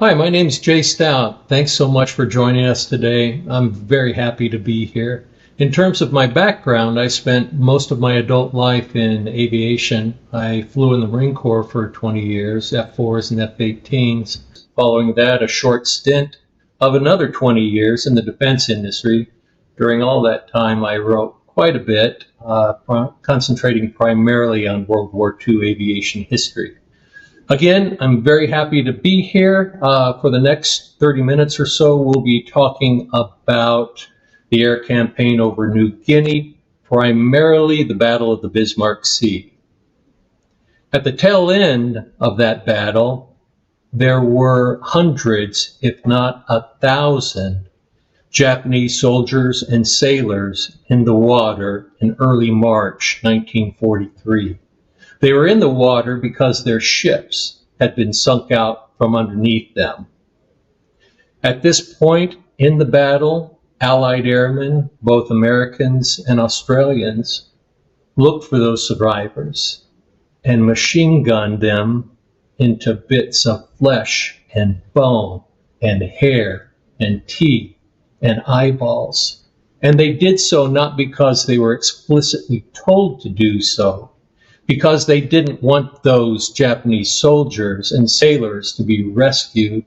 Hi, my name's Jay Stout. Thanks so much for joining us today. I'm very happy to be here. In terms of my background, I spent most of my adult life in aviation. I flew in the Marine Corps for 20 years, F-4s and F-18s. Following that, a short stint of another 20 years in the defense industry. During all that time, I wrote quite a bit, concentrating primarily on World War II aviation history. Again, I'm very happy to be here. For the next 30 minutes or so, we'll be talking about the air campaign over New Guinea, primarily the Battle of the Bismarck Sea. At the tail end of that battle, there were hundreds, if not 1,000, Japanese soldiers and sailors in the water in early March 1943. They were in the water because their ships had been sunk out from underneath them. At this point in the battle, Allied airmen, both Americans and Australians, looked for those survivors and machine gunned them into bits of flesh and bone and hair and teeth and eyeballs. And they did so not because they were explicitly told to do so, because they didn't want those Japanese soldiers and sailors to be rescued,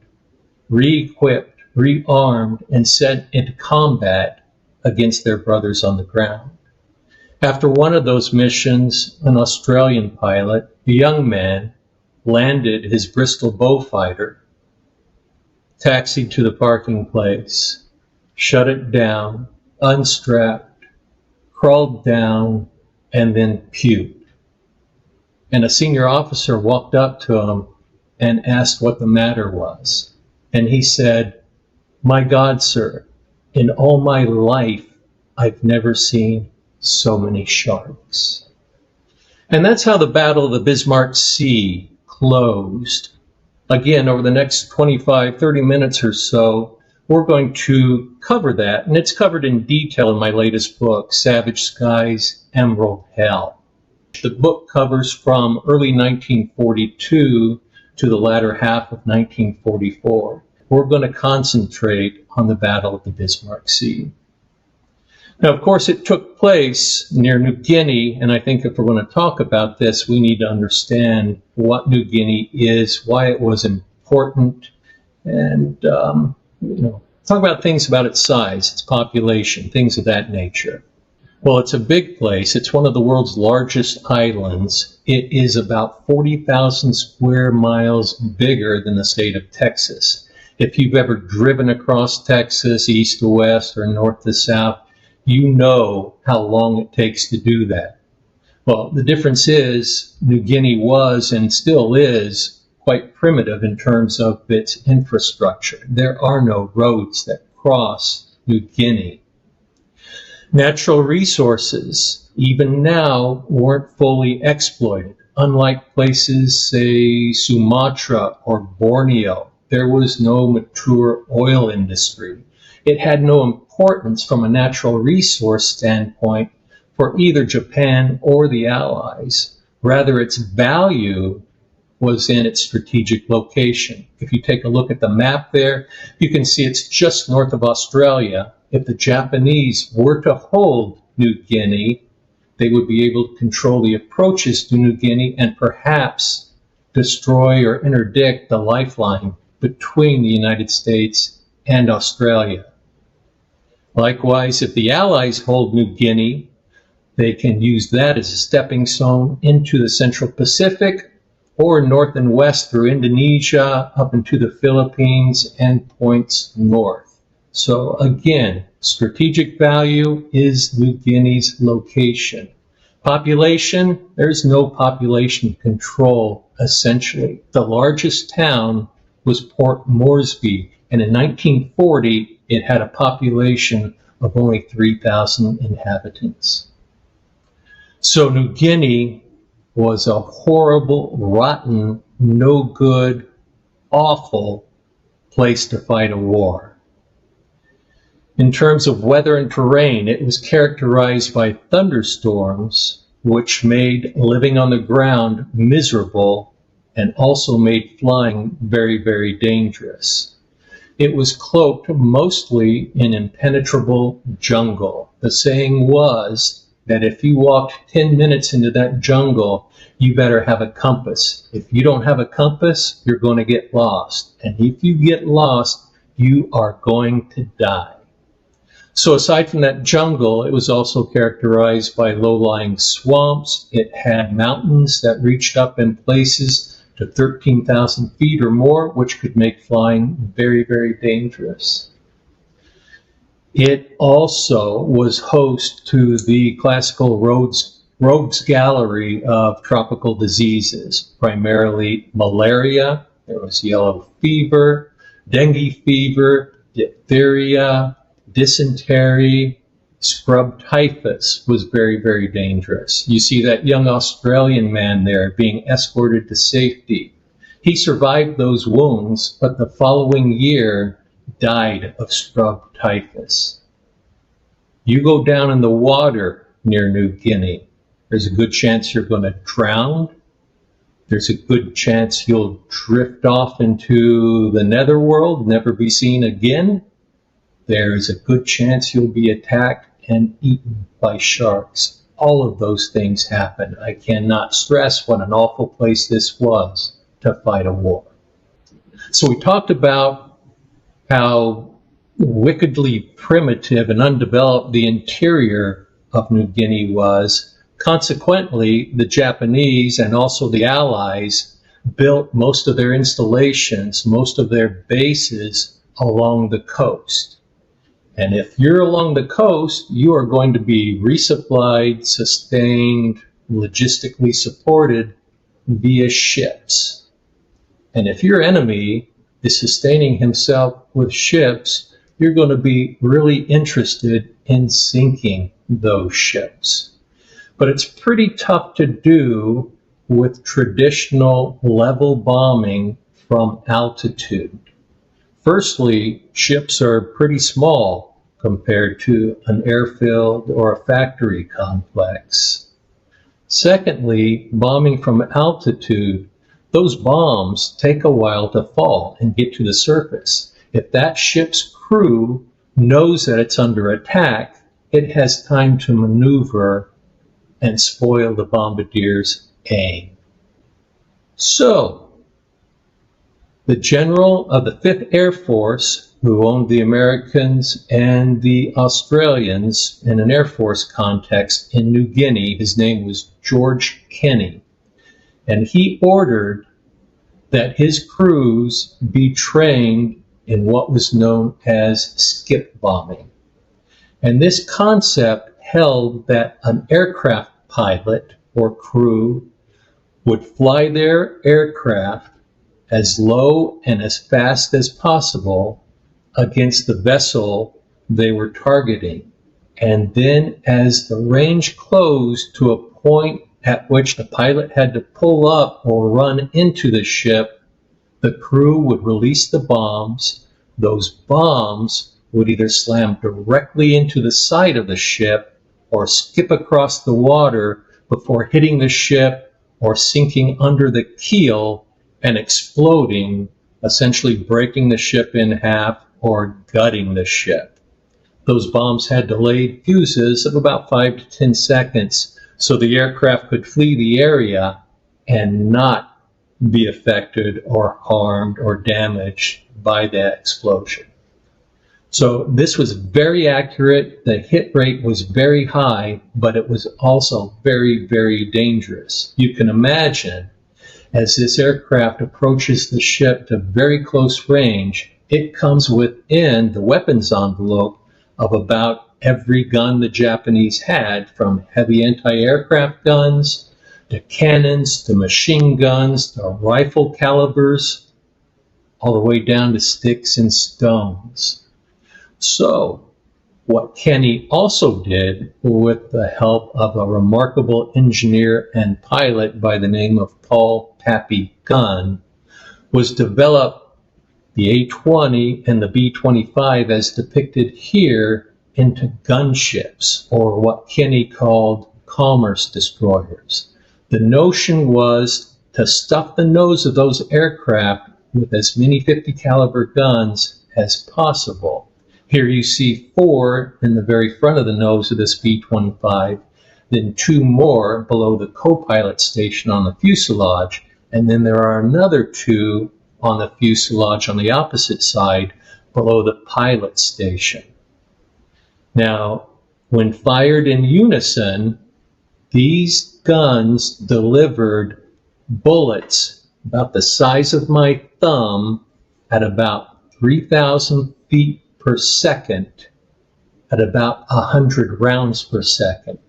re-equipped, rearmed, and sent into combat against their brothers on the ground. After one of those missions, an Australian pilot, a young man, landed his Bristol Beaufighter, taxied to the parking place, shut it down, unstrapped, crawled down, and then puked. And a senior officer walked up to him and asked what the matter was. And he said, "My God, sir, in all my life, I've never seen so many sharks." And that's how the Battle of the Bismarck Sea closed. Again, over the next 25, 30 minutes or so, we're going to cover that. And it's covered in detail in my latest book, Savage Skies, Emerald Hell. The book covers from early 1942 to the latter half of 1944. We're going to concentrate on the Battle of the Bismarck Sea. Now, of course, it took place near New Guinea, and I think if we're going to talk about this, we need to understand what New Guinea is, why it was important, and talk about things about its size, its population, things of that nature. Well, it's a big place. It's one of the world's largest islands. It is about 40,000 square miles bigger than the state of Texas. If you've ever driven across Texas, east to west or north to south, you know how long it takes to do that. Well, the difference is New Guinea was and still is quite primitive in terms of its infrastructure. There are no roads that cross New Guinea. Natural resources, even now, weren't fully exploited. Unlike places, say, Sumatra or Borneo, there was no mature oil industry. It had no importance from a natural resource standpoint for either Japan or the Allies. Rather, its value was in its strategic location. If you take a look at the map there, you can see it's just north of Australia. If the Japanese were to hold New Guinea, they would be able to control the approaches to New Guinea and perhaps destroy or interdict the lifeline between the United States and Australia. Likewise, if the Allies hold New Guinea, they can use that as a stepping stone into the Central Pacific or north and west through Indonesia up into the Philippines and points north. So again, strategic value is New Guinea's location. Population, there's no population control, essentially. The largest town was Port Moresby, and in 1940, it had a population of only 3,000 inhabitants. So New Guinea was a horrible, rotten, no good, awful place to fight a war. In terms of weather and terrain, it was characterized by thunderstorms, which made living on the ground miserable and also made flying very, very dangerous. It was cloaked mostly in impenetrable jungle. The saying was that if you walked 10 minutes into that jungle, you better have a compass. If you don't have a compass, you're going to get lost. And if you get lost, you are going to die. So aside from that jungle, it was also characterized by low-lying swamps. It had mountains that reached up in places to 13,000 feet or more, which could make flying very, very dangerous. It also was host to the classical rogues gallery of tropical diseases, primarily malaria. There was yellow fever, dengue fever, diphtheria, dysentery. Scrub typhus was very, very dangerous. You see that young Australian man there being escorted to safety. He survived those wounds, but the following year died of scrub typhus. You go down in the water near New Guinea, there's a good chance you're going to drown. There's a good chance you'll drift off into the netherworld, never be seen again. There is a good chance you'll be attacked and eaten by sharks. All of those things happen. I cannot stress what an awful place this was to fight a war. So we talked about how wickedly primitive and undeveloped the interior of New Guinea was. Consequently, the Japanese and also the Allies built most of their installations, most of their bases along the coast. And if you're along the coast, you are going to be resupplied, sustained, logistically supported via ships. And if your enemy is sustaining himself with ships, you're going to be really interested in sinking those ships. But it's pretty tough to do with traditional level bombing from altitude. Firstly, ships are pretty small compared to an airfield or a factory complex. Secondly, bombing from altitude, those bombs take a while to fall and get to the surface. If that ship's crew knows that it's under attack, it has time to maneuver and spoil the bombardier's aim. So, the general of the 5th Air Force, who owned the Americans and the Australians in an Air Force context in New Guinea, his name was George Kenney, and he ordered that his crews be trained in what was known as skip bombing. And this concept held that an aircraft pilot or crew would fly their aircraft as low and as fast as possible against the vessel they were targeting. And then as the range closed to a point at which the pilot had to pull up or run into the ship, the crew would release the bombs. Those bombs would either slam directly into the side of the ship or skip across the water before hitting the ship or sinking under the keel and exploding, essentially breaking the ship in half or gutting the ship. Those bombs had delayed fuses of about 5 to 10 seconds, so the aircraft could flee the area and not be affected or harmed or damaged by that explosion. So this was very accurate. The hit rate was very high, but it was also very, very dangerous. You can imagine, as this aircraft approaches the ship to very close range, it comes within the weapons envelope of about every gun the Japanese had, from heavy anti-aircraft guns to cannons to machine guns to rifle calibers, all the way down to sticks and stones. So, what Kenney also did, with the help of a remarkable engineer and pilot by the name of Paul Pappy Gunn, was develop the A-20 and the B-25 as depicted here into gunships, or what Kenney called commerce destroyers. The notion was to stuff the nose of those aircraft with as many 50 caliber guns as possible. Here you see 4 in the very front of the nose of this B-25, then 2 more below the co-pilot station on the fuselage, and then there are another 2 on the fuselage on the opposite side below the pilot station. Now, when fired in unison, these guns delivered bullets about the size of my thumb at about 3,000 feet per second, at about 100 rounds per second.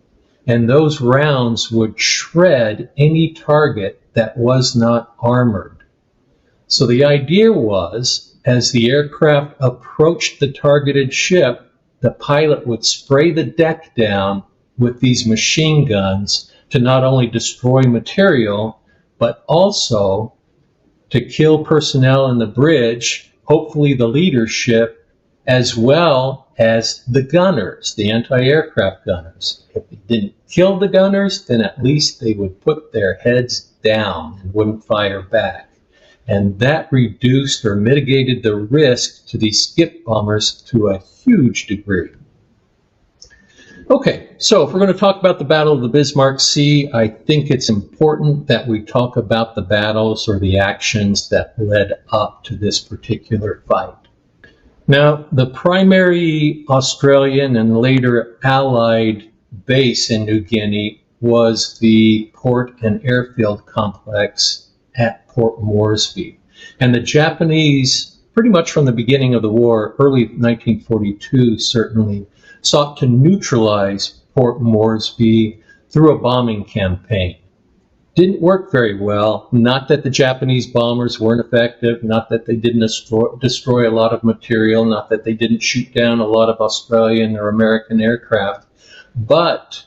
And those rounds would shred any target that was not armored. So the idea was, as the aircraft approached the targeted ship, the pilot would spray the deck down with these machine guns to not only destroy material, but also to kill personnel in the bridge, hopefully the leadership, as well as the gunners, the anti-aircraft gunners. If they didn't kill the gunners, then at least they would put their heads down and wouldn't fire back. And that reduced or mitigated the risk to these skip bombers to a huge degree. Okay, so if we're going to talk about the Battle of the Bismarck Sea, I think it's important that we talk about the battles or the actions that led up to this particular fight. Now, the primary Australian and later Allied base in New Guinea was the port and airfield complex at Port Moresby. And the Japanese, pretty much from the beginning of the war, early 1942 certainly, sought to neutralize Port Moresby through a bombing campaign. Didn't work very well. Not that the Japanese bombers weren't effective, not that they didn't destroy a lot of material, not that they didn't shoot down a lot of Australian or American aircraft, but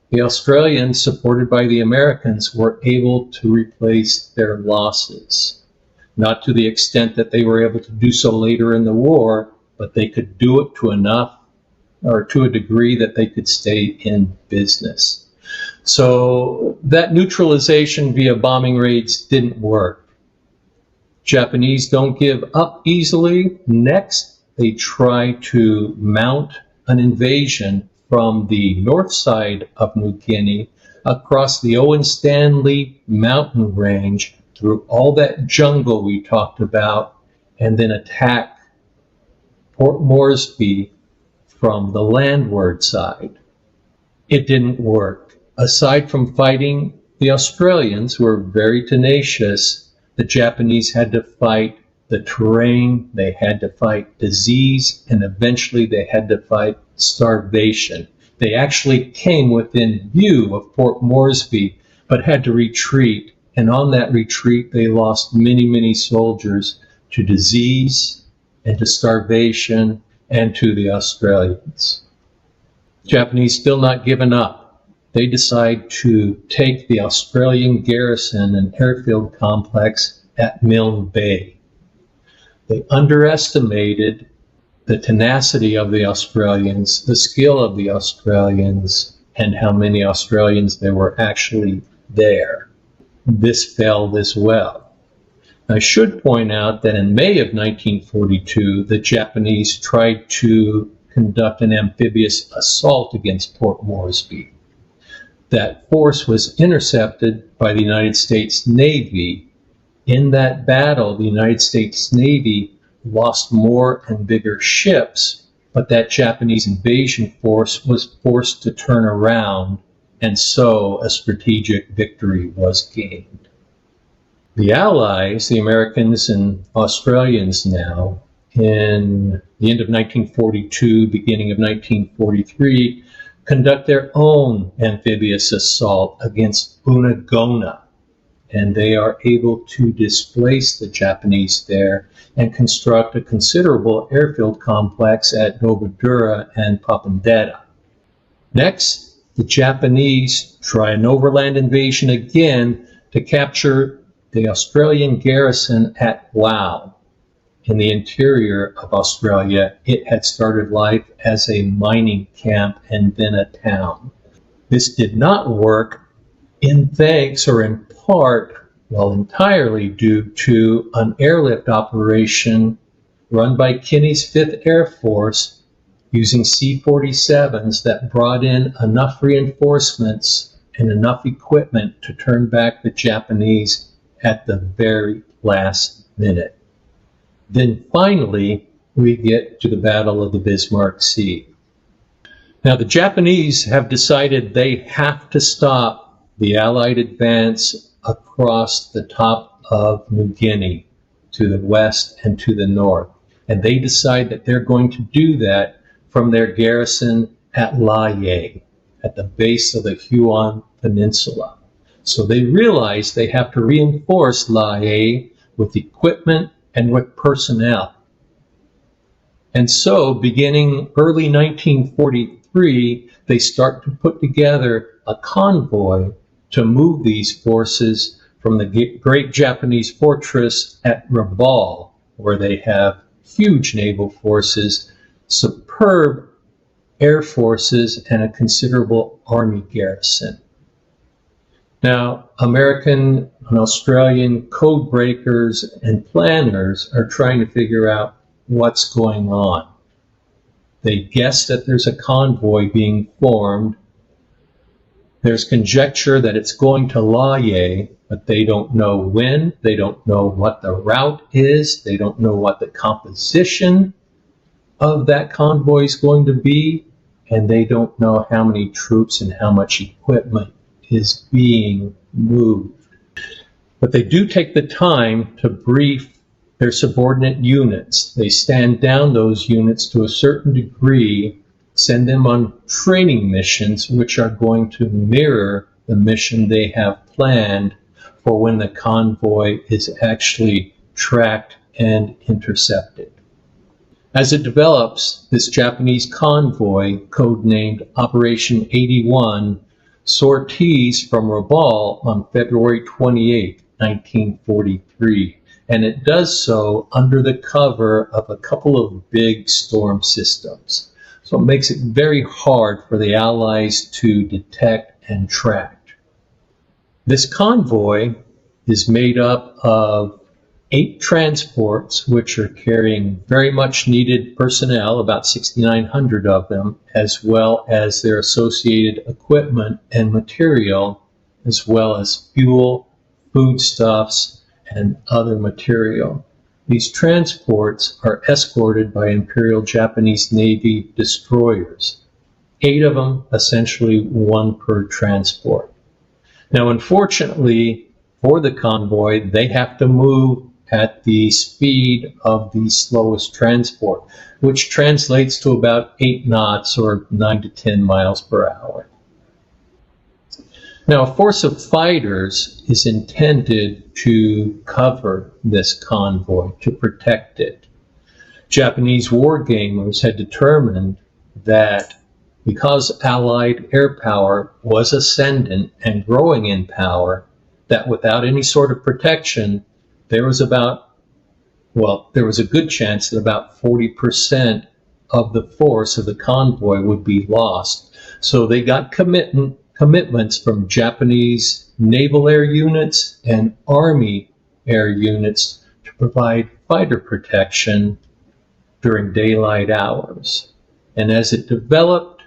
the Australians, supported by the Americans, were able to replace their losses. Not to the extent that they were able to do so later in the war, but they could do it to enough or to a degree that they could stay in business. So that neutralization via bombing raids didn't work. Japanese don't give up easily. Next, they try to mount an invasion from the north side of New Guinea across the Owen Stanley mountain range through all that jungle we talked about, and then attack Port Moresby from the landward side. It didn't work. Aside from fighting the Australians, who were very tenacious, the Japanese had to fight the terrain, they had to fight disease, and eventually they had to fight starvation. They actually came within view of Port Moresby, but had to retreat. And on that retreat, they lost many, many soldiers to disease and to starvation and to the Australians. Japanese still not given up. They decide to take the Australian garrison and airfield complex at Milne Bay. They underestimated the tenacity of the Australians, the skill of the Australians, and how many Australians there were actually there. This failed as well. I should point out that in May of 1942, the Japanese tried to conduct an amphibious assault against Port Moresby. That force was intercepted by the United States Navy. In that battle, the United States Navy lost more and bigger ships, but that Japanese invasion force was forced to turn around, and so a strategic victory was gained. The Allies, the Americans and Australians now, in the end of 1942, beginning of 1943, conduct their own amphibious assault against Unagona, and they are able to displace the Japanese there and construct a considerable airfield complex at Novadura and Papandeta. Next, the Japanese try an overland invasion again to capture the Australian garrison at Wau. In the interior of Australia, it had started life as a mining camp and then a town. This did not work in thanks or in part Well, entirely due to an airlift operation run by Kenney's 5th Air Force using C-47s that brought in enough reinforcements and enough equipment to turn back the Japanese at the very last minute. Then finally, we get to the Battle of the Bismarck Sea. Now, the Japanese have decided they have to stop the Allied advance across the top of New Guinea to the west and to the north. And they decide that they're going to do that from their garrison at Lae, at the base of the Huon Peninsula. So they realize they have to reinforce Lae with equipment and with personnel. And so, beginning early 1943, they start to put together a convoy to move these forces from the great Japanese fortress at Rabaul, where they have huge naval forces, superb air forces, and a considerable army garrison. Now, American and Australian code breakers and planners are trying to figure out what's going on. They guess that there's a convoy being formed. There's conjecture that it's going to Lae, but they don't know when. They don't know what the route is. They don't know what the composition of that convoy is going to be. And they don't know how many troops and how much equipment is being moved. But they do take the time to brief their subordinate units. They stand down those units to a certain degree, send them on training missions, which are going to mirror the mission they have planned for when the convoy is actually tracked and intercepted. As it develops, this Japanese convoy, codenamed Operation 81, sorties from Rabaul on February 28, 1943. And it does so under the cover of a couple of big storm systems. So it makes it very hard for the Allies to detect and track. This convoy is made up of 8 transports, which are carrying very much needed personnel, about 6,900 of them, as well as their associated equipment and material, as well as fuel, foodstuffs, and other material. These transports are escorted by Imperial Japanese Navy destroyers, 8 of them, essentially 1 per transport. Now, unfortunately for the convoy, they have to move at the speed of the slowest transport, which translates to about 8 knots or 9 to 10 miles per hour. Now, a force of fighters is intended to cover this convoy, to protect it. Japanese wargamers had determined that because Allied air power was ascendant and growing in power, that without any sort of protection, there was a good chance that about 40% of the force of the convoy would be lost. So they got commitments from Japanese naval air units and army air units to provide fighter protection during daylight hours. And as it developed,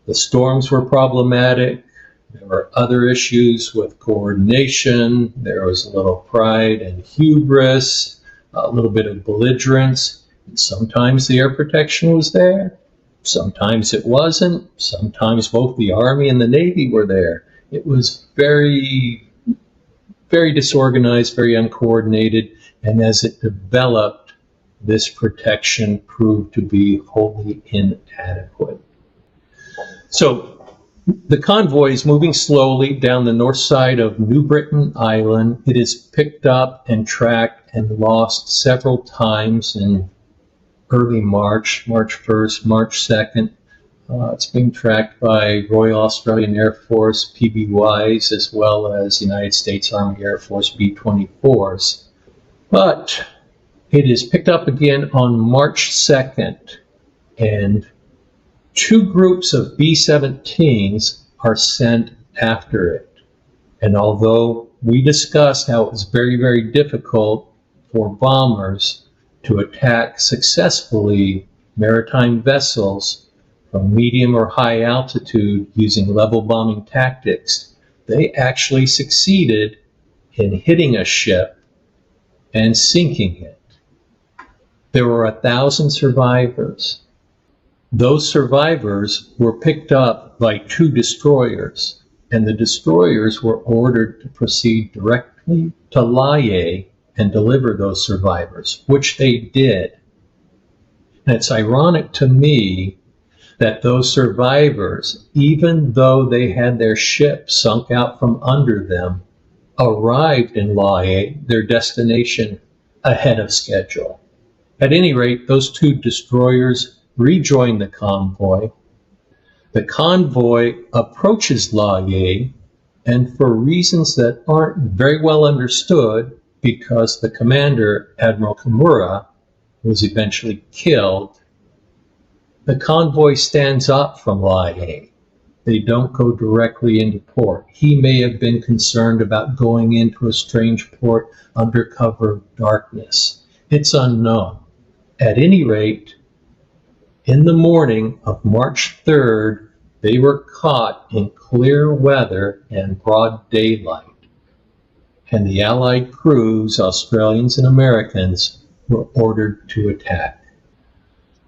the storms were problematic. There were other issues with coordination. There was a little pride and hubris, a little bit of belligerence. And sometimes the air protection was there. Sometimes it wasn't. Sometimes both the Army and the Navy were there. It was very, very disorganized, very uncoordinated. And as it developed, this protection proved to be wholly inadequate. So the convoy is moving slowly down the north side of New Britain Island. It is picked up and tracked and lost several times in early March 1st, March 2nd. It's being tracked by Royal Australian Air Force PBYs as well as United States Army Air Force B-24s. But it is picked up again on March 2nd, and 2 groups of B-17s are sent after it. And although we discussed how it was very, very difficult for bombers to attack successfully maritime vessels from medium or high altitude using level bombing tactics. They actually succeeded in hitting a ship and sinking it. There were 1,000 survivors. Those survivors were picked up by 2 destroyers, and the destroyers were ordered to proceed directly to Lae and deliver those survivors, which they did. And it's ironic to me that those survivors, even though they had their ship sunk out from under them, arrived in Lae, their destination, ahead of schedule. At any rate, those 2 destroyers rejoined the convoy. The convoy approaches Lae, and for reasons that aren't very well understood, because the commander, Admiral Kimura, was eventually killed, the convoy stands up from Lae. They don't go directly into port. He may have been concerned about going into a strange port under cover of darkness. It's unknown. At any rate, in the morning of March 3rd, they were caught in clear weather and broad daylight, and the Allied crews, Australians and Americans, were ordered to attack.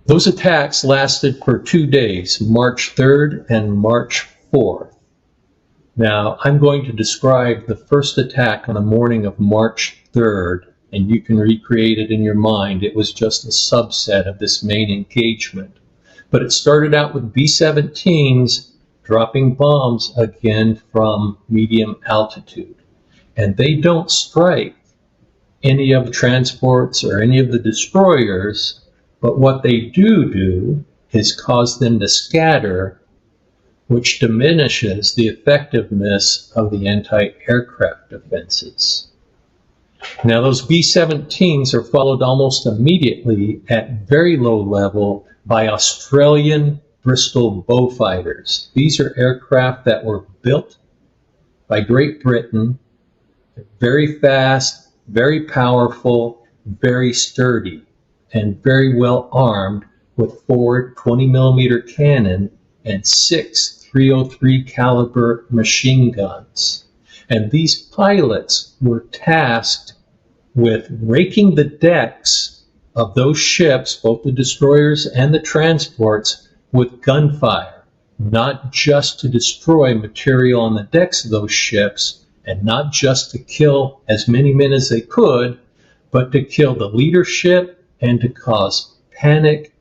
Those attacks lasted for 2 days, March 3rd and March 4th. Now, I'm going to describe the first attack on the morning of March 3rd, and you can recreate it in your mind. It was just a subset of this main engagement. But it started out with B-17s dropping bombs again from medium altitude. And they don't strike any of the transports or any of the destroyers, but what they do is cause them to scatter, which diminishes the effectiveness of the anti-aircraft defenses. Now, those B-17s are followed almost immediately at very low level by Australian Bristol Beaufighters. These are aircraft that were built by Great Britain. They're very fast, very powerful, very sturdy, and very well armed with 4 20mm cannon and 6 .303 caliber machine guns. And these pilots were tasked with raking the decks of those ships, both the destroyers and the transports, with gunfire, not just to destroy material on the decks of those ships, and not just to kill as many men as they could, but to kill the leadership and to cause panic,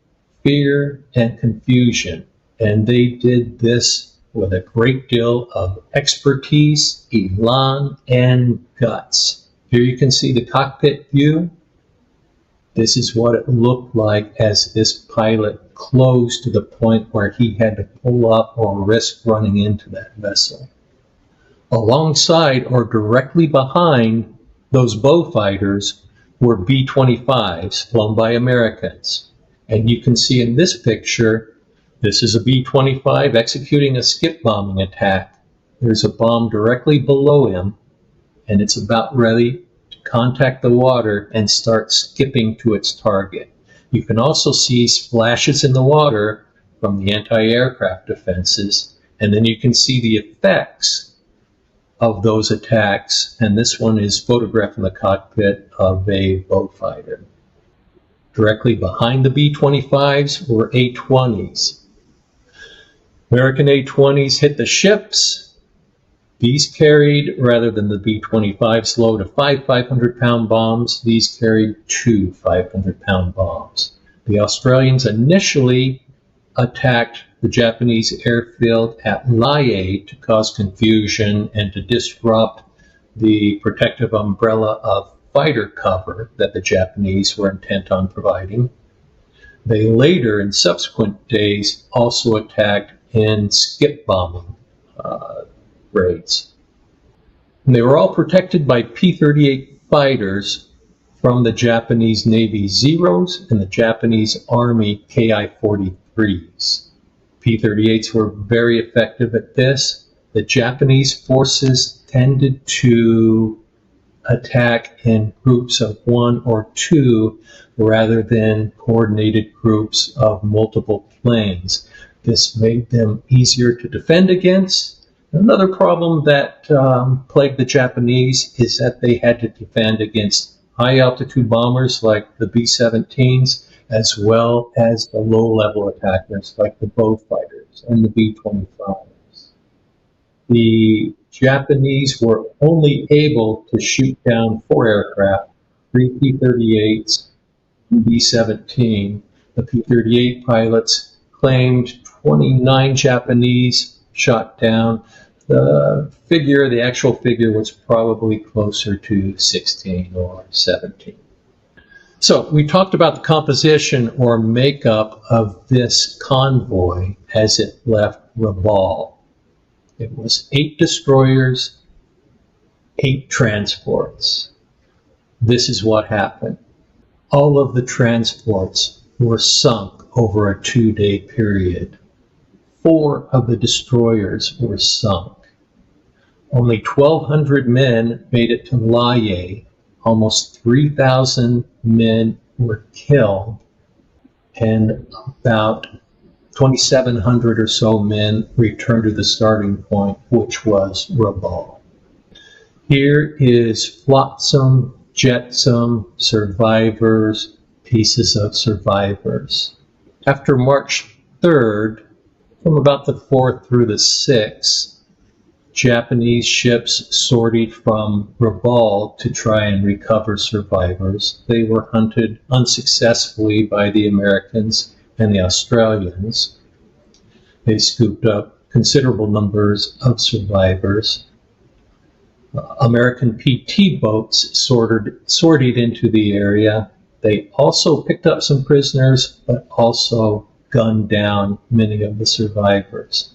fear, and confusion. And they did this with a great deal of expertise, elan, and guts. Here you can see the cockpit view. This is what it looked like as this pilot closed to the point where he had to pull up or risk running into that vessel. Alongside or directly behind those Beaufighters were B-25s flown by Americans. And you can see in this picture, this is a B-25 executing a skip bombing attack. There's a bomb directly below him, and it's about ready to contact the water and start skipping to its target. You can also see splashes in the water from the anti-aircraft defenses, and then you can see the effects of those attacks, and this one is photographed in the cockpit of a Beaufighter. Directly behind the B-25s were A-20s. American A-20s hit the ships. These carried, rather than the B-25's load of 5 500-pound bombs, these carried 2 500-pound bombs. The Australians initially attacked the Japanese airfield at Lae to cause confusion and to disrupt the protective umbrella of fighter cover that the Japanese were intent on providing. They later, in subsequent days, also attacked in skip bombing raids. And they were all protected by P-38 fighters from the Japanese Navy Zeros and the Japanese Army Ki-43s. P-38s were very effective at this. The Japanese forces tended to attack in groups of one or two rather than coordinated groups of multiple planes. This made them easier to defend against. Another problem that plagued the Japanese is that they had to defend against high-altitude bombers like the B-17s, as well as the low-level attackers like the Beaufighters and the B-25s. The Japanese were only able to shoot down 4 aircraft, 3 P-38s, and B-17. The P-38 pilots claimed 29 Japanese shot down. The actual figure was probably closer to 16 or 17. So we talked about the composition or makeup of this convoy as it left Rabaul. It was 8 destroyers, 8 transports. This is what happened. All of the transports were sunk over a 2-day period. 4 of the destroyers were sunk. Only 1,200 men made it to Laie. Almost 3,000 men were killed, and about 2,700 or so men returned to the starting point, which was Rabaul. Here is flotsam, jetsam, survivors, pieces of survivors. After March 3rd, from about the 4th through the 6th, Japanese ships sortied from Rabaul to try and recover survivors. They were hunted unsuccessfully by the Americans and the Australians. They scooped up considerable numbers of survivors. American PT boats sortied into the area. They also picked up some prisoners, but also gunned down many of the survivors.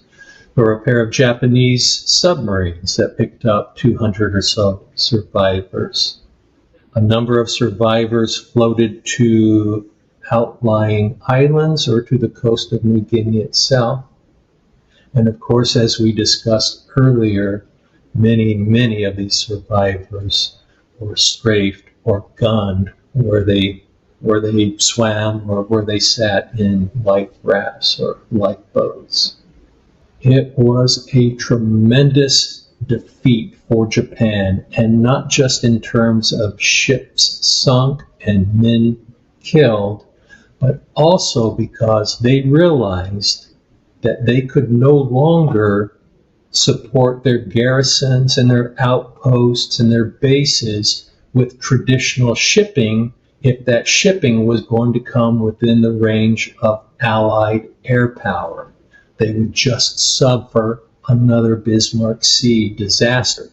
There were a pair of Japanese submarines that picked up 200 or so survivors. A number of survivors floated to outlying islands or to the coast of New Guinea itself. And of course, as we discussed earlier, many of these survivors were strafed or gunned where they swam or where they sat in life rafts or lifeboats. It was a tremendous defeat for Japan, and not just in terms of ships sunk and men killed, but also because they realized that they could no longer support their garrisons and their outposts and their bases with traditional shipping if that shipping was going to come within the range of Allied air power. They would just suffer another Bismarck Sea disaster.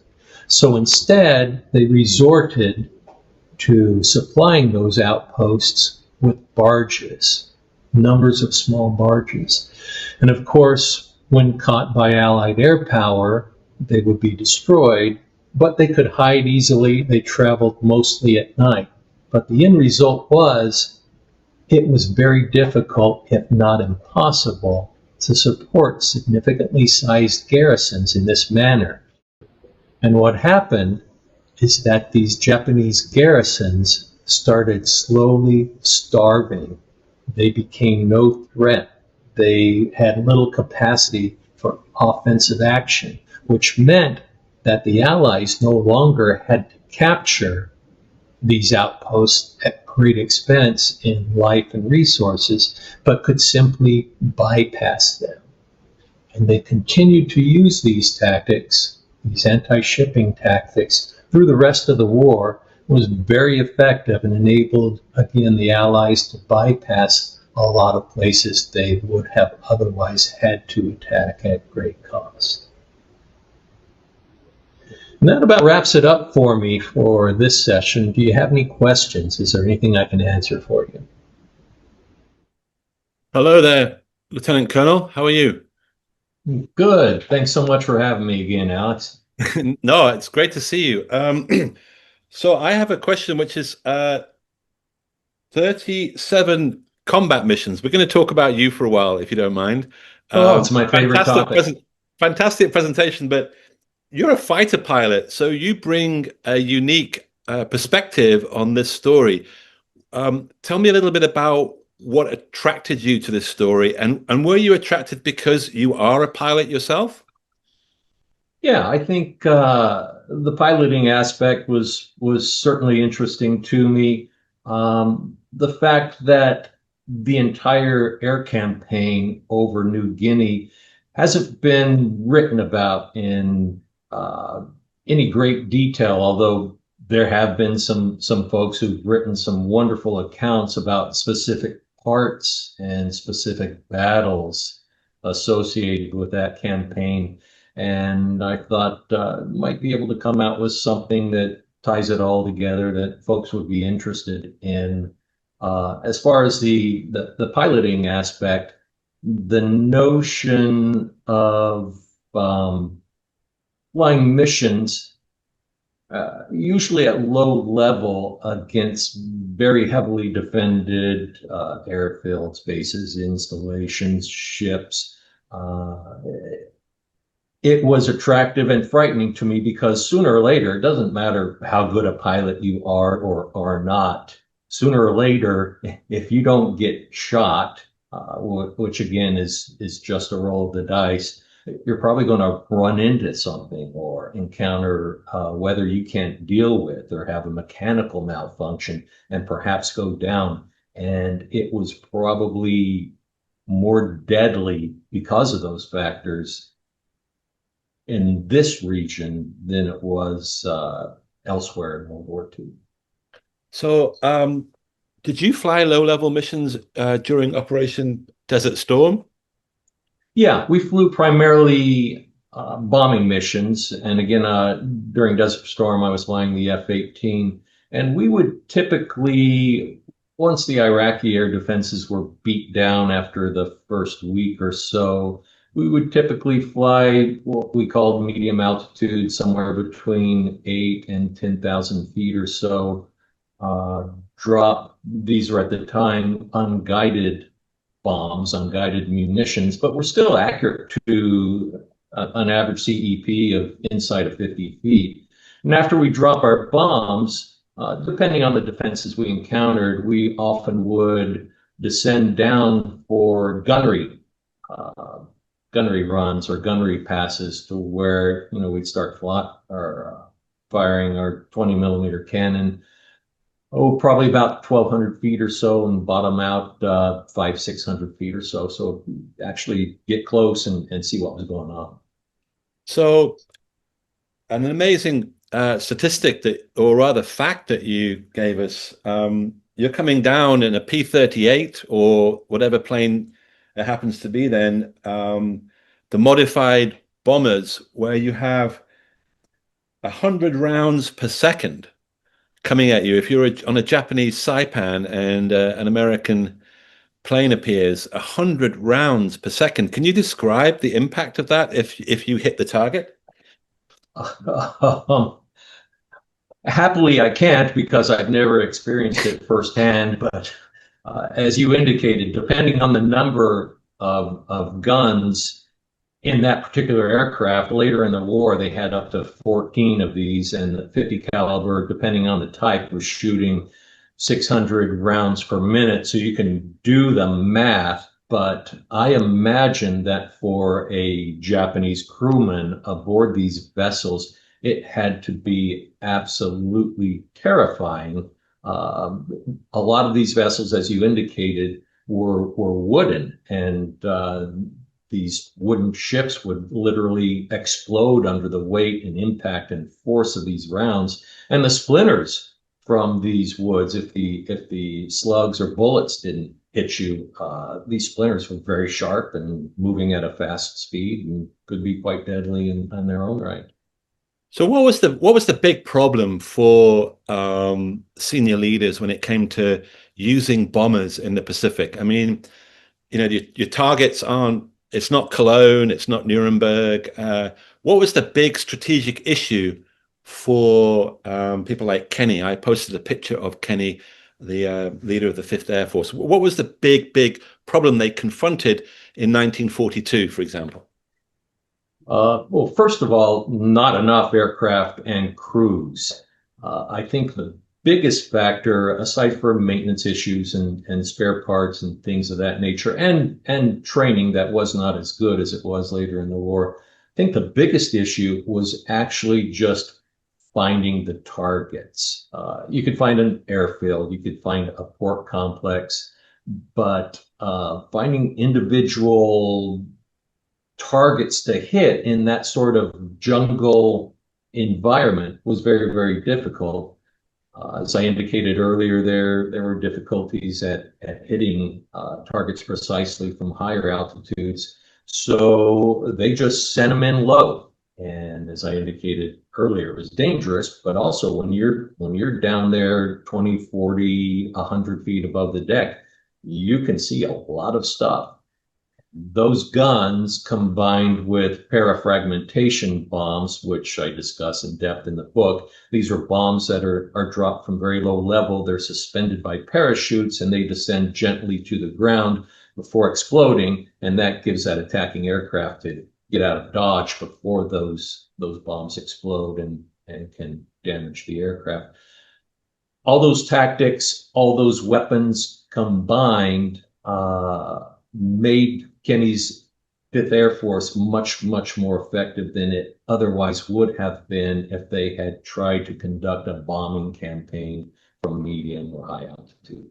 So instead, they resorted to supplying those outposts with barges, numbers of small barges. And of course, when caught by Allied air power, they would be destroyed, but they could hide easily. They traveled mostly at night. But the end result was, it was very difficult, if not impossible, to support significantly sized garrisons in this manner. And what happened is that these Japanese garrisons started slowly starving. They became no threat. They had little capacity for offensive action, which meant that the Allies no longer had to capture these outposts at great expense in life and resources, but could simply bypass them. And they continued to use these tactics, these anti-shipping tactics, through the rest of the war. It was very effective and enabled, again, the Allies to bypass a lot of places they would have otherwise had to attack at great cost. And that about wraps it up for me for this session. Do you have any questions? Is there anything I can answer for you? Hello there, Lieutenant Colonel. How are you? Good. Thanks so much for having me again, Alex. No, it's great to see you. So I have a question, which is 37 combat missions. We're going to talk about you for a while, if you don't mind. Oh, it's my favorite topic. fantastic presentation, but you're a fighter pilot, so you bring a unique perspective on this story. Tell me a little bit about what attracted you to this story, and were you attracted because you are a pilot yourself? Yeah, I think the piloting aspect was certainly interesting to me. The fact that the entire air campaign over New Guinea hasn't been written about in uh, any great detail, although there have been some folks who've written some wonderful accounts about specific parts and specific battles associated with that campaign. And I thought might be able to come out with something that ties it all together that folks would be interested in. As far as the piloting aspect, the notion of flying missions, usually at low level against very heavily defended airfields, bases, installations, ships. Uh, it was attractive and frightening to me because sooner or later, it doesn't matter how good a pilot you are or are not, sooner or later, if you don't get shot, which again is just a roll of the dice, you're probably going to run into something or encounter weather you can't deal with or have a mechanical malfunction and perhaps go down. And it was probably more deadly because of those factors in this region than it was elsewhere in World War II. So, did you fly low-level missions during Operation Desert Storm? Yeah, we flew primarily bombing missions. And again, during Desert Storm, I was flying the F-18. And we would typically, once the Iraqi air defenses were beat down after the first week or so, we would typically fly what we called medium altitude, somewhere between 8 and 10,000 feet or so. Uh, Drop, these were at the time unguided bombs, unguided munitions, but were still accurate to an average CEP of inside of 50 feet. And after we drop our bombs, depending on the defenses we encountered, we often would descend down for uh, gunnery runs or gunnery passes to where we'd start firing our 20 millimeter cannon, probably about 1,200 feet or so, and bottom out 600 feet or so. So actually get close and see what was going on. So, an amazing statistic that, or rather fact that you gave us. You're coming down in a P-38 or whatever plane it happens to be then, the modified bombers, where you have 100 rounds per second coming at you. If you're on a Japanese Saipan and an American plane appears, 100 rounds per second. Can you describe the impact of that if you hit the target? Happily, I can't because I've never experienced it firsthand. But as you indicated, depending on the number of guns in that particular aircraft, later in the war, they had up to 14 of these, and the 50 caliber, depending on the type, was shooting 600 rounds per minute. So you can do the math. But I imagine that for a Japanese crewman aboard these vessels, it had to be absolutely terrifying. A lot of these vessels, as you indicated, were wooden, and these wooden ships would literally explode under the weight and impact and force of these rounds. And the splinters from these woods, if the slugs or bullets didn't hit you, these splinters were very sharp and moving at a fast speed and could be quite deadly in their own right. So what was the big problem for senior leaders when it came to using bombers in the Pacific? I mean, your targets aren't. It's not Cologne. It's not Nuremberg. What was the big strategic issue for people like Kenney? I posted a picture of Kenney, the leader of the Fifth Air Force. What was the big problem they confronted in 1942, for example? Well, first of all, not enough aircraft and crews. I think the biggest factor, aside from maintenance issues and spare parts and things of that nature, and training that was not as good as it was later in the war, I think the biggest issue was actually just finding the targets. You could find an airfield, you could find a port complex, but finding individual targets to hit in that sort of jungle environment was very, very difficult. As I indicated earlier, there were difficulties at hitting targets precisely from higher altitudes. So they just sent them in low. And as I indicated earlier, it was dangerous, but also when you're down there 20, 40, 100 feet above the deck, you can see a lot of stuff. Those guns combined with parafragmentation bombs, which I discuss in depth in the book, these are bombs that are dropped from very low level. They're suspended by parachutes and they descend gently to the ground before exploding. And that gives that attacking aircraft to get out of dodge before those bombs explode and can damage the aircraft. All those tactics, all those weapons combined made Kenney's Fifth Air Force much, much more effective than it otherwise would have been if they had tried to conduct a bombing campaign from medium or high altitude.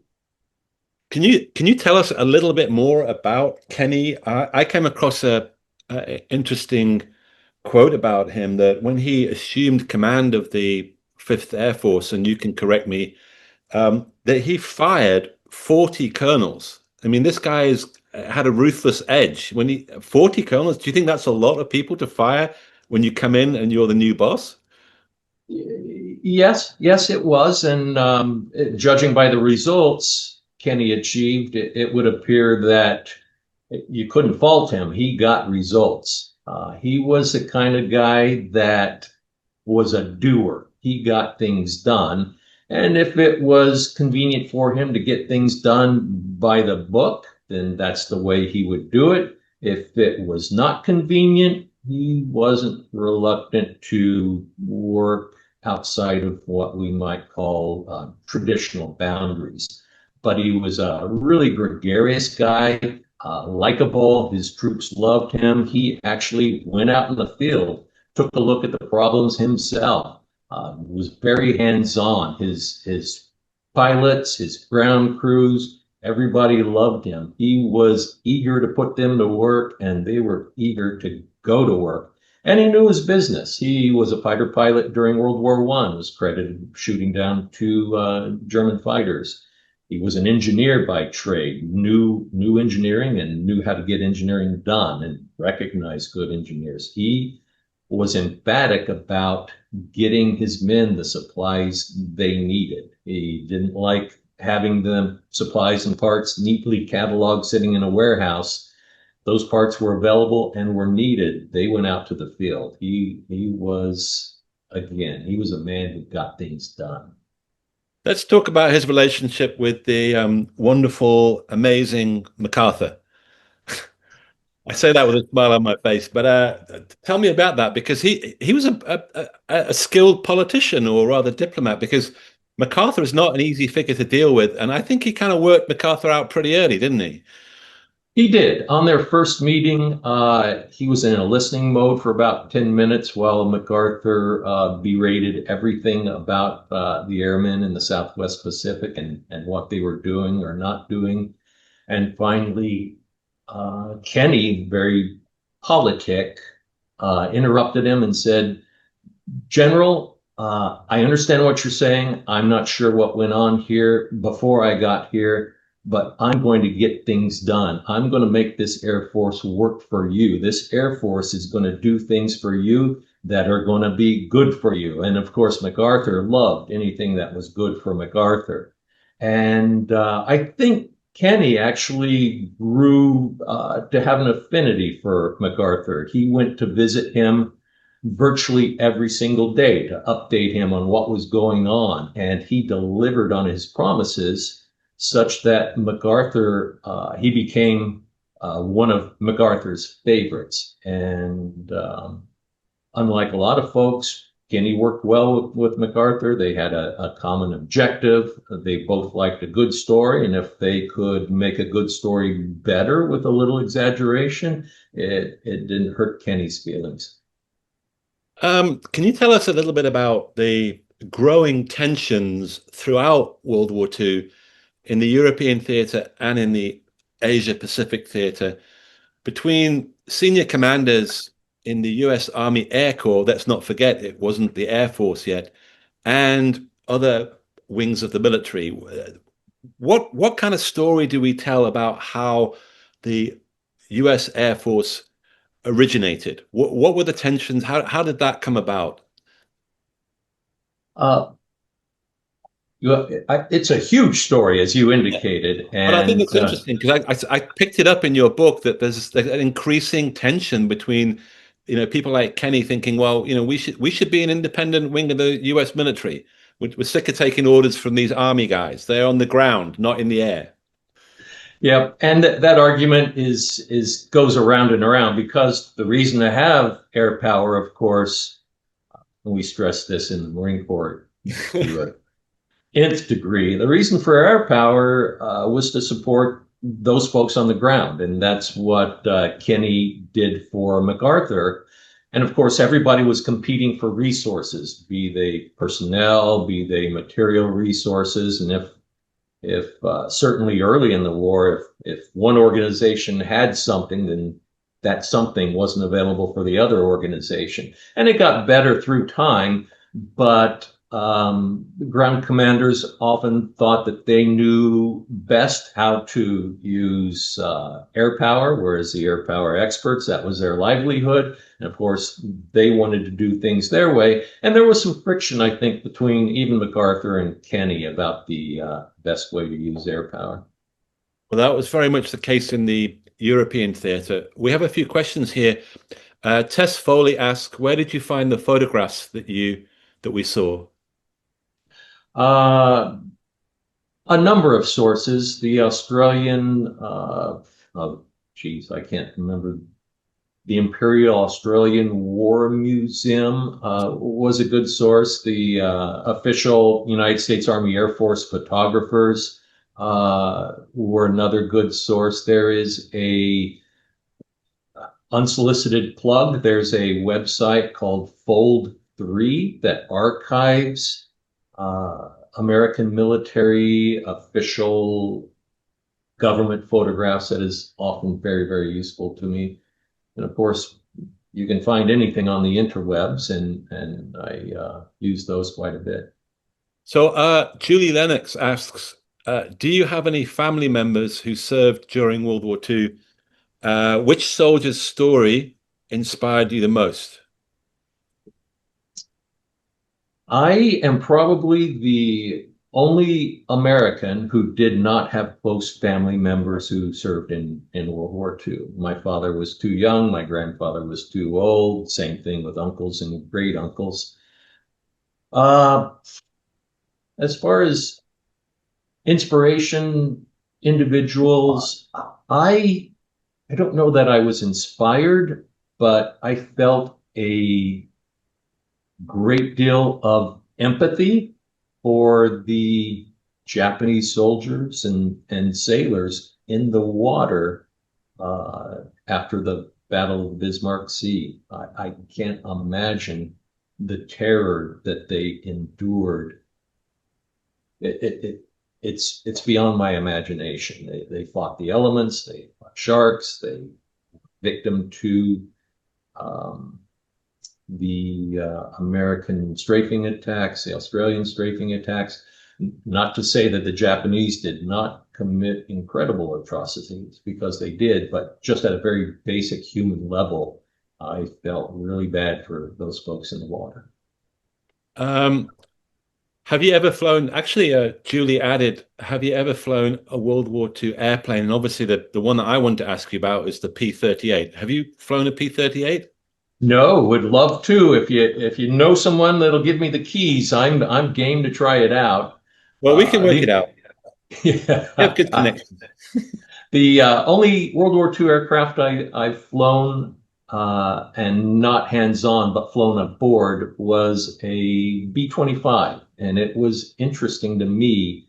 Can you tell us a little bit more about Kenney? I came across a interesting quote about him that when he assumed command of the Fifth Air Force, and you can correct me, that he fired 40 colonels. I mean, this guy had a ruthless edge. 40 colonels, do you think that's a lot of people to fire when you come in and you're the new boss? Yes, yes, it was. And judging by the results Kenney achieved, it would appear that you couldn't fault him. He got results. He was the kind of guy that was a doer. He got things done. And if it was convenient for him to get things done by the book, then that's the way he would do it. If it was not convenient, he wasn't reluctant to work outside of what we might call traditional boundaries. But he was a really gregarious guy, likable. His troops loved him. He actually went out in the field, took a look at the problems himself, was very hands-on. His pilots, his ground crews, everybody loved him. He was eager to put them to work, and they were eager to go to work. And he knew his business. He was a fighter pilot during World War I, was credited shooting down two German fighters. He was an engineer by trade, knew engineering and knew how to get engineering done and recognize good engineers. He was emphatic about getting his men the supplies they needed. He didn't like having the supplies and parts neatly cataloged sitting in a warehouse. Those parts were available and were needed. They went out to the field. He was, again, he was a man who got things done. Let's talk about his relationship with the wonderful, amazing MacArthur. I say that with a smile on my face, but tell me about that, because he was a skilled politician, or rather diplomat, because MacArthur is not an easy figure to deal with, and I think he kind of worked MacArthur out pretty early, didn't he? He did. On their first meeting, he was in a listening mode for about 10 minutes while MacArthur berated everything about the airmen in the Southwest Pacific and what they were doing or not doing. And finally, Kenney, very politic, interrupted him and said, General, I understand what you're saying. I'm not sure what went on here before I got here, but I'm going to get things done. I'm going to make this Air Force work for you. This Air Force is going to do things for you that are going to be good for you. And of course, MacArthur loved anything that was good for MacArthur. And I think Kenney actually grew to have an affinity for MacArthur. He went to visit him virtually every single day to update him on what was going on. And he delivered on his promises such that MacArthur, he became one of MacArthur's favorites. And unlike a lot of folks, Guinea worked well with MacArthur. They had a common objective. They both liked a good story, and if they could make a good story better with a little exaggeration, it didn't hurt Kenney's feelings. Can you tell us a little bit about the growing tensions throughout World War II in the European theatre and in the Asia Pacific theatre between senior commanders in the US Army Air Corps, let's not forget it wasn't the Air Force yet, and other wings of the military? What kind of story do we tell about how the US Air Force originated? What were the tensions? How did that come about? Uh, it's a huge story, as you indicated, But I think and it's interesting because I picked it up in your book that there's an increasing tension between, people like Kenney thinking, well, we should be an independent wing of the U.S. military. We're sick of taking orders from these army guys. They're on the ground, not in the air. yeah, and that argument is goes around and around because the reason to have air power, of course, and we stress this in the Marine Corps to a nth degree. The reason for air power was to support those folks on the ground, and that's what Kenney did for MacArthur. And of course, everybody was competing for resources, be they personnel, be they material resources, and if certainly early in the war, if one organization had something, then that something wasn't available for the other organization. And it got better through time, but ground commanders often thought that they knew best how to use air power, whereas the air power experts, that was their livelihood. And of course, they wanted to do things their way. And there was some friction, I think, between even MacArthur and Kenney about the best way to use air power. Well, that was very much the case in the European theatre. We have a few questions here. Tess Foley asks, where did you find the photographs that we saw? A number of sources. The Australian, oh, geez, I can't remember. The Imperial Australian War Museum was a good source. The official United States Army Air Force photographers were another good source. There is a unsolicited plug. There's a website called Fold 3 that archives American military official government photographs. That is often very, very useful to me. And of course, you can find anything on the interwebs, and I use those quite a bit. So Julie Lennox asks, do you have any family members who served during World War II? Which soldier's story inspired you the most? I am probably the only American who did not have close family members who served in World War II. My father was too young. My grandfather was too old. Same thing with uncles and great uncles. As far as inspiration, individuals, I don't know that I was inspired, but I felt a great deal of empathy for the Japanese soldiers and sailors in the water after the Battle of the Bismarck Sea. I can't imagine the terror that they endured. It's beyond my imagination. They fought the elements, they fought sharks, they victim to the American strafing attacks, the Australian strafing attacks. Not to say that the Japanese did not commit incredible atrocities, because they did, but just at a very basic human level, I felt really bad for those folks in the water. Have you ever flown, actually, Julie added, have you ever flown a World War II airplane? And obviously the one that I want to ask you about is the P-38. Have you flown a P-38? No, would love to. If you know someone that'll give me the keys, I'm game to try it out. Well, we can work it out. Yeah. We have good connections. The only World War II aircraft I've flown and not hands-on, but flown aboard was a B-25. And it was interesting to me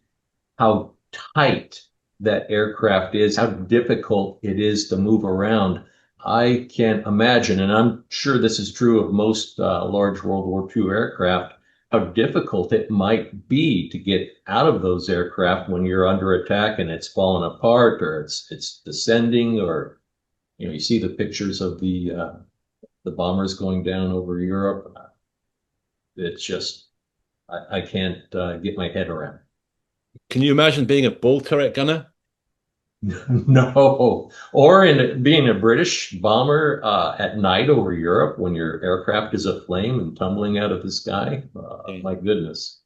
how tight that aircraft is, how difficult it is to move around. I can't imagine, and I'm sure this is true of most large World War II aircraft, how difficult it might be to get out of those aircraft when you're under attack and it's falling apart or it's descending, or you see the pictures of the bombers going down over Europe. It's just I can't get my head around. Can you imagine being a bull turret gunner? No, or in being a British bomber at night over Europe when your aircraft is aflame and tumbling out of the sky. My goodness.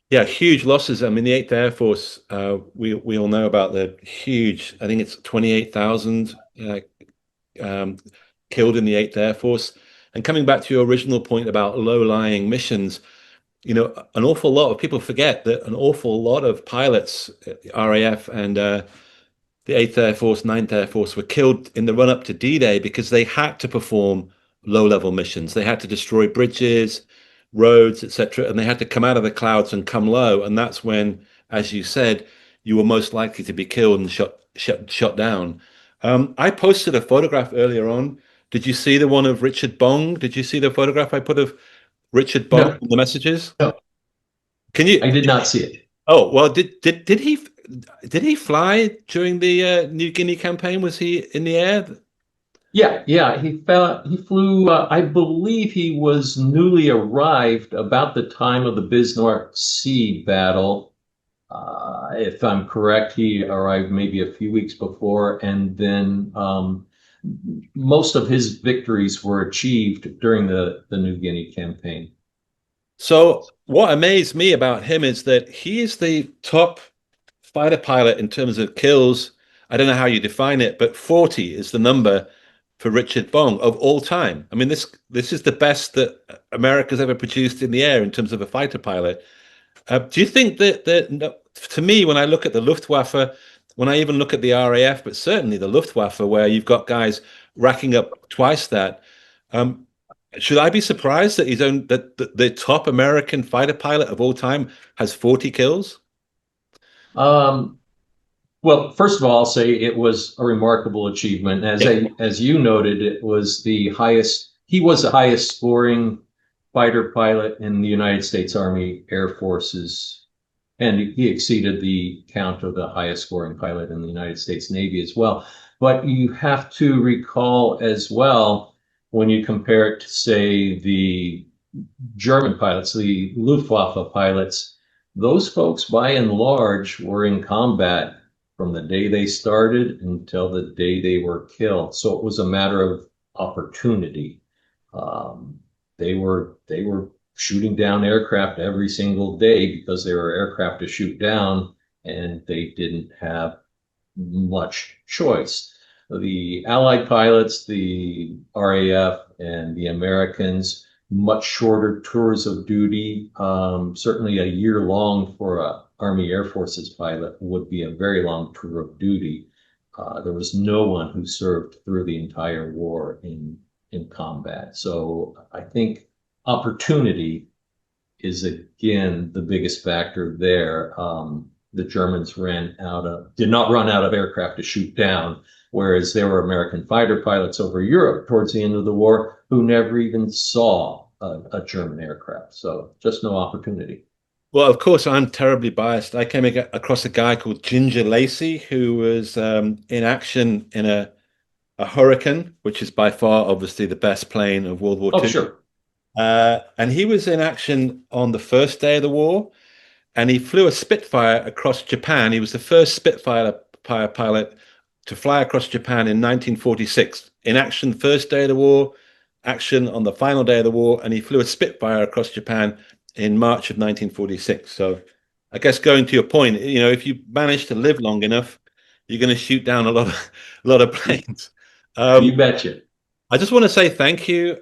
Yeah, huge losses. I mean, the Eighth Air Force. We all know about the huge. I think it's 28,000 um, killed in the Eighth Air Force. And coming back to your original point about low-lying missions, an awful lot of people forget that an awful lot of pilots, RAF and the 8th Air Force, 9th Air Force were killed in the run up to D-Day because they had to perform low-level missions. They had to destroy bridges, roads, etc., and they had to come out of the clouds and come low. And that's when, as you said, you were most likely to be killed and shot down. I posted a photograph earlier on. Did you see the one of Richard Bong? Did you see the photograph I put of Richard Bong No, in the messages? no, Can you? I did not see it. Oh, well, did he fly during the New Guinea campaign? Was he in the air? Yeah. He flew. I believe he was newly arrived about the time of the Bismarck Sea battle. If I'm correct, he arrived maybe a few weeks before, and then most of his victories were achieved during the New Guinea campaign. So what amazed me about him is that he is the top fighter pilot in terms of kills. I don't know how you define it, but 40 is the number for Richard Bong of all time. I mean, this is the best that America's ever produced in the air in terms of a fighter pilot. Do you think that to me, when I look at the Luftwaffe, when I even look at the RAF, but certainly the Luftwaffe, where you've got guys racking up twice that, um, should I be surprised that the top American fighter pilot of all time has 40 kills? Um, well, first of all, I'll say it was a remarkable achievement. Yeah. As you noted, it was the highest. He was the highest scoring fighter pilot in the United States Army Air Forces, and he exceeded the count of the highest scoring pilot in the United States Navy as well. But you have to recall as well, when you compare it to, say, the German pilots, the Luftwaffe pilots, those folks by and large were in combat from the day they started until the day they were killed. So it was a matter of opportunity. Um, they were shooting down aircraft every single day because they were aircraft to shoot down, and they didn't have much choice. The Allied pilots, the RAF, and the Americans, much shorter tours of duty. Certainly a year long for a Army Air Forces pilot would be a very long tour of duty. There was no one who served through the entire war in combat. So I think opportunity is again the biggest factor there. The Germans did not run out of aircraft to shoot down, whereas there were American fighter pilots over Europe towards the end of the war who never even saw a German aircraft. So just no opportunity. Well, of course, I'm terribly biased. I came across a guy called Ginger Lacey who was in action in a Hurricane, which is by far obviously the best plane of World War Oh, II. sure. And he was in action on the first day of the war, and he flew a Spitfire across Japan. He was the first Spitfire pilot to fly across Japan in 1946. In action, first day of the war, action on the final day of the war, and he flew a Spitfire across Japan in March of 1946. So I guess going to your point, if you manage to live long enough, you're going to shoot down a lot of planes. You betcha. I just want to say thank you.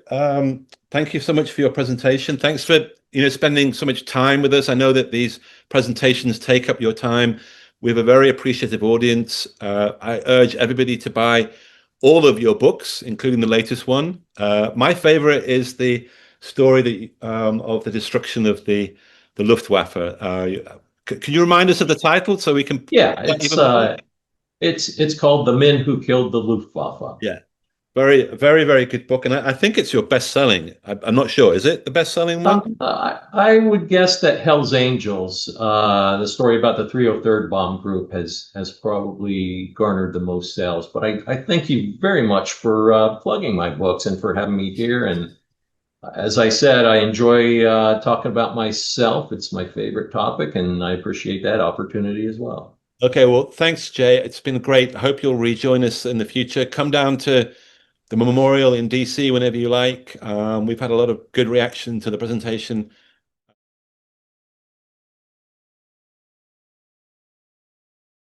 Thank you so much for your presentation. Thanks for spending so much time with us. I know that these presentations take up your time. We have a very appreciative audience. I urge everybody to buy all of your books, including the latest one. My favorite is the story of the destruction of the Luftwaffe. Can you remind us of the title so we can Yeah, even more? it's called The Men Who Killed the Luftwaffe. Yeah, very, very good book, and I think it's your best-selling. I'm not sure. Is it the best-selling one? I would guess that Hell's Angels, the story about the 303rd Bomb Group, has probably garnered the most sales. But I thank you very much for plugging my books and for having me here. And as I said, I enjoy talking about myself. It's my favorite topic, and I appreciate that opportunity as well. Okay, well, thanks, Jay. It's been great. I hope you'll rejoin us in the future. Come down to the memorial in DC whenever you like. We've had a lot of good reaction to the presentation